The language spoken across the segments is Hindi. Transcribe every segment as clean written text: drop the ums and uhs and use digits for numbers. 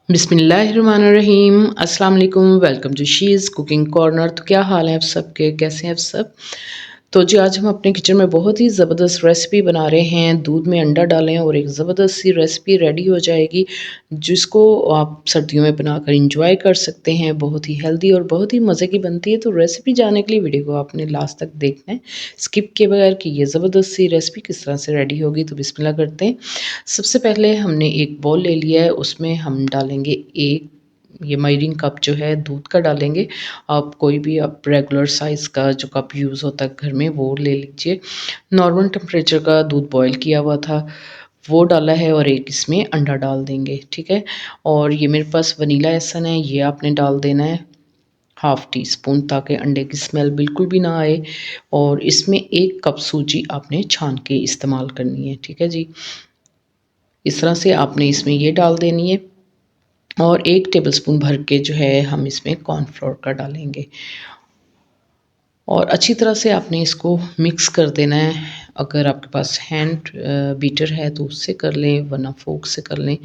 बिस्मिल्लाहिर्रहमानिर्रहीम। अस्सलाम वालेकुम। Welcome to she's cooking corner. तो क्या हाल है आप सबके, कैसे हैं आप सब। तो जी आज हम अपने किचन में बहुत ही ज़बरदस्त रेसिपी बना रहे हैं। दूध में अंडा डालें और एक ज़बरदस्त सी रेसिपी रेडी हो जाएगी, जिसको आप सर्दियों में बनाकर इंजॉय कर सकते हैं। बहुत ही हेल्दी और बहुत ही मज़े की बनती है। तो रेसिपी जानने के लिए वीडियो को आपने लास्ट तक देखना है, स्किप किए बगैर कि ये ज़बरदस्त सी रेसिपी किस तरह से रेडी होगी। तो बिस्मिल्लाह करते हैं। सबसे पहले हमने एक बॉल ले लिया है, उसमें हम डालेंगे एक ये मेजरिंग कप जो है दूध का डालेंगे। आप कोई भी आप रेगुलर साइज़ का जो कप यूज़ होता है घर में वो ले लीजिए। नॉर्मल टेम्परेचर का दूध बॉयल किया हुआ था वो डाला है और एक इसमें अंडा डाल देंगे, ठीक है। और ये मेरे पास वनीला एसन है, ये आपने डाल देना है हाफ़ टी स्पून, ताकि अंडे की स्मेल बिल्कुल भी ना आए। और इसमें 1 कप सूजी आपने छान के इस्तेमाल करनी है, ठीक है जी। इस तरह से आपने इसमें ये डाल देनी है और 1 टेबलस्पून भर के जो है हम इसमें कॉर्नफ्लोर का डालेंगे और अच्छी तरह से आपने इसको मिक्स कर देना है। अगर आपके पास हैंड बीटर है तो उससे कर लें, वरना फोक से कर लें।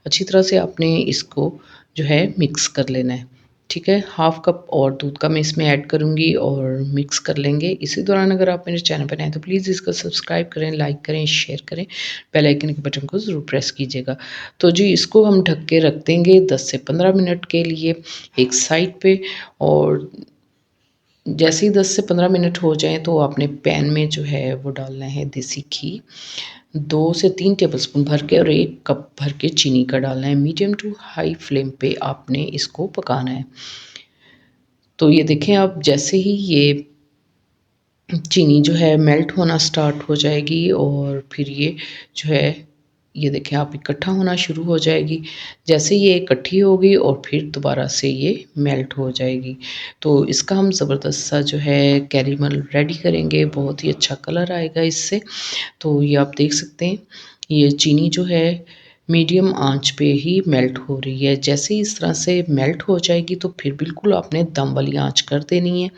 अच्छी तरह से आपने इसको जो है मिक्स कर लेना है, ठीक है। हाफ़ कप और दूध का मैं इसमें ऐड करूँगी और मिक्स कर लेंगे। इसी दौरान अगर आप मेरे चैनल पर नए हैं तो प्लीज़ इसको सब्सक्राइब करें, लाइक करें, शेयर करें, बेल आइकन के बटन को ज़रूर प्रेस कीजिएगा। तो जी इसको हम ढक के रख देंगे 10 से 15 मिनट के लिए एक साइड पे। और जैसे ही 10 से 15 मिनट हो जाएँ तो आपने पैन में जो है वो डालना है देसी घी, 2 से 3 टेबलस्पून भर के और 1 कप भर के चीनी का डालना है। मीडियम टू हाई फ्लेम पे आपने इसको पकाना है। तो ये देखें आप, जैसे ही ये चीनी जो है मेल्ट होना स्टार्ट हो जाएगी और फिर ये जो है ये देखें आप इकट्ठा होना शुरू हो जाएगी। जैसे ये इकट्ठी होगी और फिर दोबारा से ये मेल्ट हो जाएगी, तो इसका हम ज़बरदस्त सा जो है कैरेमल रेडी करेंगे। बहुत ही अच्छा कलर आएगा इससे। तो ये आप देख सकते हैं ये चीनी जो है मीडियम आंच पे ही मेल्ट हो रही है। जैसे ही इस तरह से मेल्ट हो जाएगी तो फिर बिल्कुल आपने दम वाली आंच कर देनी है।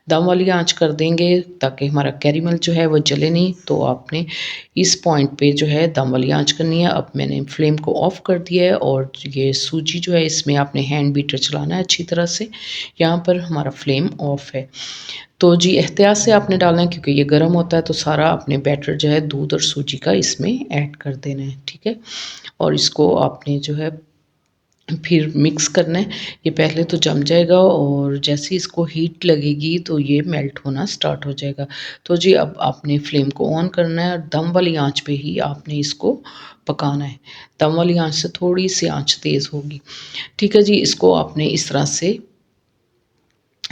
दम वाली आंच कर देंगे ताकि हमारा कैरेमल जो है वो जले नहीं। तो आपने इस पॉइंट पे जो है दम वाली आंच करनी है। अब मैंने फ्लेम को ऑफ़ कर दिया है और ये सूजी जो है इसमें आपने हैंड बीटर चलाना है अच्छी तरह से। यहाँ पर हमारा फ्लेम ऑफ़ है। तो जी एहतियात से आपने डालना है क्योंकि ये गर्म होता है, तो सारा आपने बैटर जो है दूध और सूजी का इसमें ऐड कर देना है, ठीक है। और इसको आपने जो है फिर मिक्स करना है। ये पहले तो जम जाएगा और जैसे ही इसको हीट लगेगी तो ये मेल्ट होना स्टार्ट हो जाएगा। तो जी अब आपने फ्लेम को ऑन करना है और दम वाली आंच पे ही आपने इसको पकाना है। दम वाली आंच से थोड़ी सी आंच तेज़ होगी, ठीक है जी। इसको आपने इस तरह से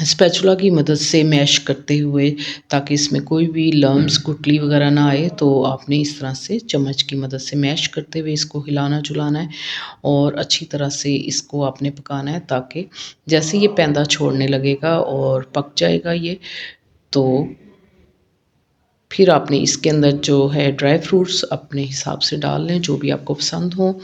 स्पैचुला की मदद से मैश करते हुए, ताकि इसमें कोई भी लम्स गुठली वगैरह ना आए, तो आपने इस तरह से चम्मच की मदद से मैश करते हुए इसको हिलाना-झुलाना है और अच्छी तरह से इसको आपने पकाना है, ताकि जैसे ये पैंदा छोड़ने लगेगा और पक जाएगा ये, तो फिर आपने इसके अंदर जो है ड्राई फ्रूट्स अपने हिसाब से डाल लें, जो भी आपको पसंद हो।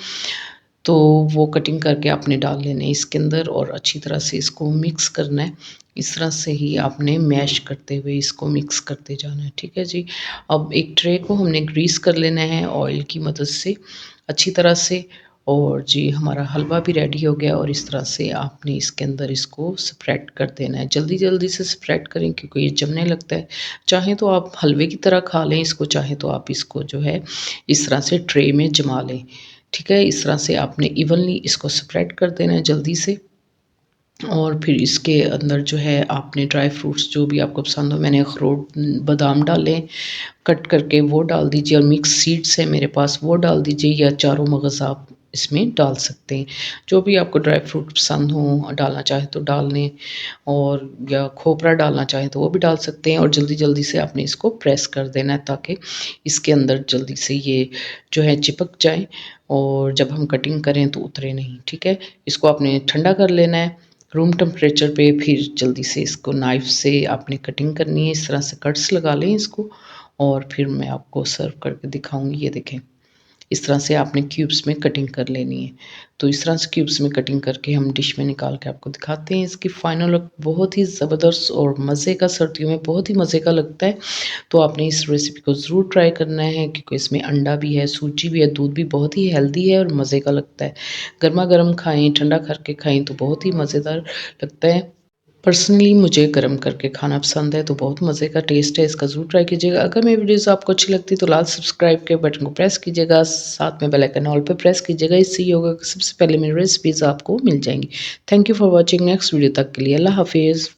तो वो कटिंग करके आपने डाल लेने इसके अंदर और अच्छी तरह से इसको मिक्स करना है। इस तरह से ही आपने मैश करते हुए इसको मिक्स करते जाना है, ठीक है जी। अब एक ट्रे को हमने ग्रीस कर लेना है ऑयल की मदद से अच्छी तरह से। और जी हमारा हलवा भी रेडी हो गया और इस तरह से आपने इसके अंदर इसको स्प्रेड कर देना है। जल्दी-जल्दी से स्प्रेड करें क्योंकि ये जमने लगता है। चाहें तो आप हलवे की तरह खा लें इसको, चाहें तो आप इसको जो है इस तरह से ट्रे में जमा लें, ठीक है। इस तरह से आपने इवनली इसको स्प्रेड कर देना है जल्दी से। और फिर इसके अंदर जो है आपने ड्राई फ्रूट्स जो भी आपको पसंद हो, मैंने अखरोट बादाम डाले कट करके, वो डाल दीजिए। और मिक्स सीड्स है मेरे पास वो डाल दीजिए, या चारों मगज़ आप इसमें डाल सकते हैं। जो भी आपको ड्राई फ्रूट पसंद हो, डालना चाहे तो डाल लें, और या खोपरा डालना चाहें तो वो भी डाल सकते हैं। और जल्दी-जल्दी से आपने इसको प्रेस कर देना है ताकि इसके अंदर जल्दी से ये जो है चिपक जाए और जब हम कटिंग करें तो उतरे नहीं, ठीक है। इसको आपने ठंडा कर लेना है रूम टेम्परेचर पे, फिर जल्दी से इसको नाइफ़ से आपने कटिंग करनी है। इस तरह से कट्स लगा लें इसको और फिर मैं आपको सर्व करके दिखाऊँगी। ये देखें, इस तरह से आपने क्यूब्स में कटिंग कर लेनी है। तो इस तरह से क्यूब्स में कटिंग करके हम डिश में निकाल के आपको दिखाते हैं। इसकी फाइनल लुक बहुत ही ज़बरदस्त और मज़े का, सर्दियों में बहुत ही मज़े का लगता है। तो आपने इस रेसिपी को ज़रूर ट्राई करना है, क्योंकि इसमें अंडा भी है, सूजी भी है, दूध भी बहुत ही हेल्दी है और मज़े का लगता है। गरमा-गरम खाएँ, ठंडा करके खाएँ तो बहुत ही मज़ेदार लगता है। पर्सनली मुझे गरम करके खाना पसंद है, तो बहुत मज़े का टेस्ट है, इसका ज़रूर ट्राई कीजिएगा। अगर मेरी वीडियोज़ आपको अच्छी लगती है तो लाल सब्सक्राइब के बटन को प्रेस कीजिएगा, साथ में बेल आइकन ऑल पे प्रेस कीजिएगा। इससे ये होगा कि सबसे पहले मेरी रेसिपीज़ आपको मिल जाएँगी। Thank you for watching. Next video तक के लिए अल्लाह हाफ़िज़।